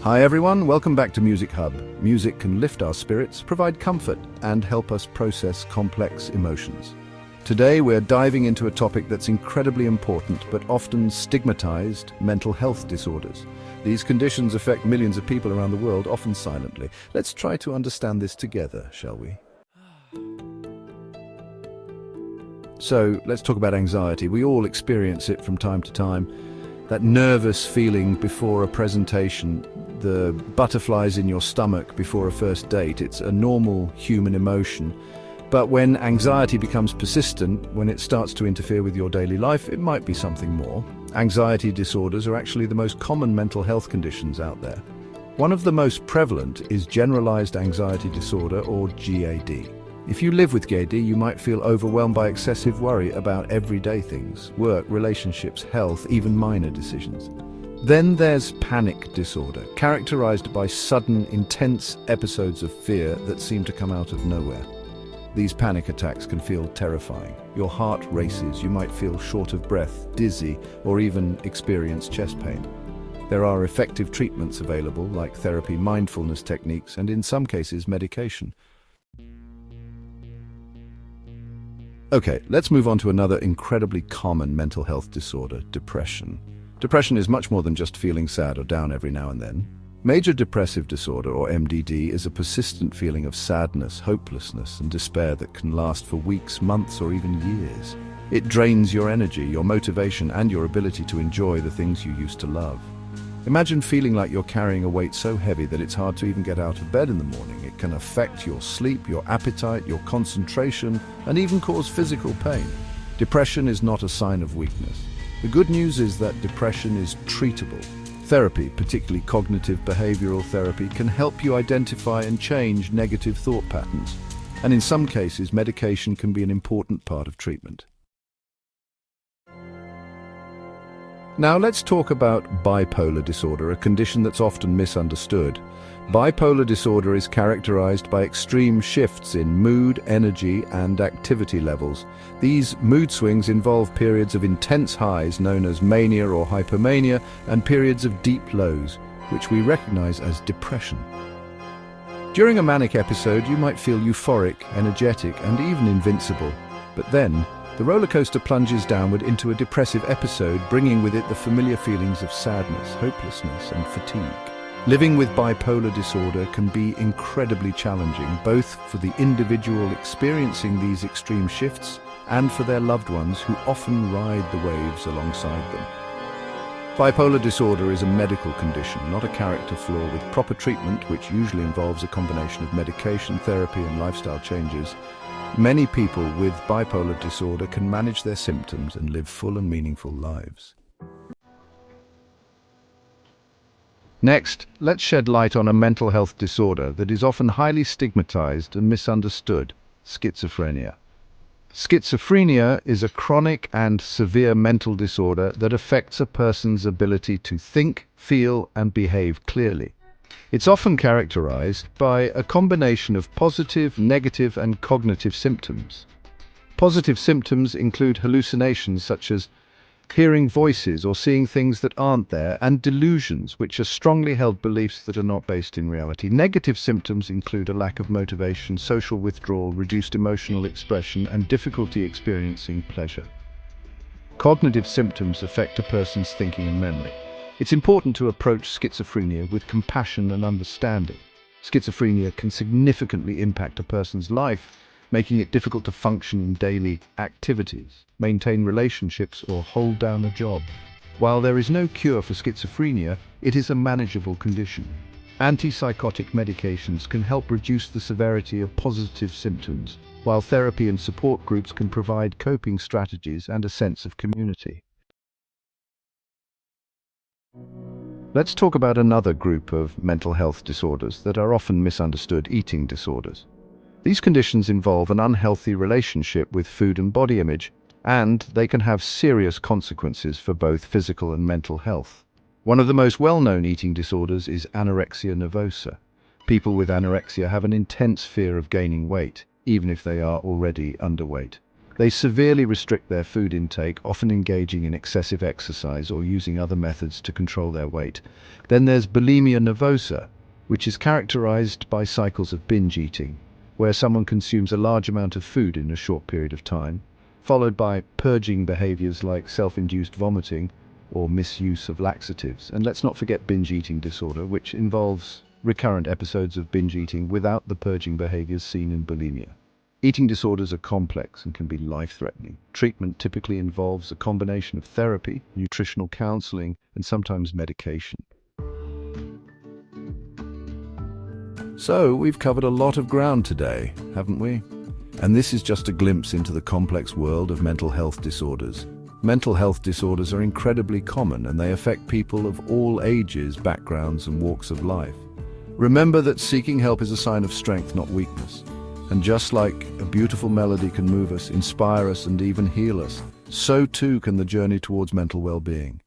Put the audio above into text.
Hi everyone, welcome back to Music Hub. Music can lift our spirits, provide comfort, and help us process complex emotions. Today we're diving into a topic that's incredibly important but often stigmatized: mental health disorders. These conditions affect millions of people around the world, often silently. Let's try to understand this together, shall we? So, let's talk about anxiety. We all experience it from time to time. That nervous feeling before a presentation, the butterflies in your stomach before a first date. It's a normal human emotion. But when anxiety becomes persistent, when it starts to interfere with your daily life, it might be something more. Anxiety disorders are actually the most common mental health conditions out there. One of the most prevalent is generalized anxiety disorder, or GAD. If you live with GAD, you might feel overwhelmed by excessive worry about everyday things: work, relationships, health, even minor decisions. Then there's panic disorder, characterized by sudden, intense episodes of fear that seem to come out of nowhere. These panic attacks can feel terrifying. Your heart races, you might feel short of breath, dizzy, or even experience chest pain. There are effective treatments available, like therapy, mindfulness techniques, and in some cases, medication. Okay, let's move on to another incredibly common mental health disorder: depression. Depression is much more than just feeling sad or down every now and then. Major depressive disorder, or MDD, is a persistent feeling of sadness, hopelessness, and despair that can last for weeks, months, or even years. It drains your energy, your motivation, and your ability to enjoy the things you used to love. Imagine feeling like you're carrying a weight so heavy that it's hard to even get out of bed in the morning. It can affect your sleep, your appetite, your concentration, and even cause physical pain. Depression is not a sign of weakness. The good news is that depression is treatable. Therapy, particularly cognitive behavioral therapy, can help you identify and change negative thought patterns. And in some cases, medication can be an important part of treatment. Now let's talk about bipolar disorder, a condition that's often misunderstood. Bipolar disorder is characterized by extreme shifts in mood, energy, and activity levels. These mood swings involve periods of intense highs, known as mania or hypomania, and periods of deep lows, which we recognize as depression. During a manic episode, you might feel euphoric, energetic, and even invincible. But then, the roller coaster plunges downward into a depressive episode, bringing with it the familiar feelings of sadness, hopelessness, and fatigue. Living with bipolar disorder can be incredibly challenging, both for the individual experiencing these extreme shifts and for their loved ones who often ride the waves alongside them. Bipolar disorder is a medical condition, not a character flaw. With proper treatment, which usually involves a combination of medication, therapy, and lifestyle changes, many people with bipolar disorder can manage their symptoms and live full and meaningful lives. Next, let's shed light on a mental health disorder that is often highly stigmatized and misunderstood: schizophrenia. Schizophrenia is a chronic and severe mental disorder that affects a person's ability to think, feel, and behave clearly. It's often characterized by a combination of positive, negative, and cognitive symptoms. Positive symptoms include hallucinations such as hearing voices or seeing things that aren't there, and delusions, which are strongly held beliefs that are not based in reality. Negative symptoms include a lack of motivation, social withdrawal, reduced emotional expression, and difficulty experiencing pleasure. Cognitive symptoms affect a person's thinking and memory. It's important to approach schizophrenia with compassion and understanding. Schizophrenia can significantly impact a person's life, making it difficult to function in daily activities, maintain relationships, or hold down a job. While there is no cure for schizophrenia, it is a manageable condition. Antipsychotic medications can help reduce the severity of positive symptoms, while therapy and support groups can provide coping strategies and a sense of community. Let's talk about another group of mental health disorders that are often misunderstood: eating disorders. These conditions involve an unhealthy relationship with food and body image, and they can have serious consequences for both physical and mental health. One of the most well-known eating disorders is anorexia nervosa. People with anorexia have an intense fear of gaining weight, even if they are already underweight. They severely restrict their food intake, often engaging in excessive exercise or using other methods to control their weight. Then there's bulimia nervosa, which is characterized by cycles of binge eating, where someone consumes a large amount of food in a short period of time, followed by purging behaviors like self-induced vomiting or misuse of laxatives. And let's not forget binge eating disorder, which involves recurrent episodes of binge eating without the purging behaviors seen in bulimia. Eating disorders are complex and can be life-threatening. Treatment typically involves a combination of therapy, nutritional counseling, and sometimes medication. So, we've covered a lot of ground today, haven't we? And this is just a glimpse into the complex world of mental health disorders. Mental health disorders are incredibly common, and they affect people of all ages, backgrounds, and walks of life. Remember that seeking help is a sign of strength, not weakness. And just like a beautiful melody can move us, inspire us, and even heal us, so too can the journey towards mental well-being.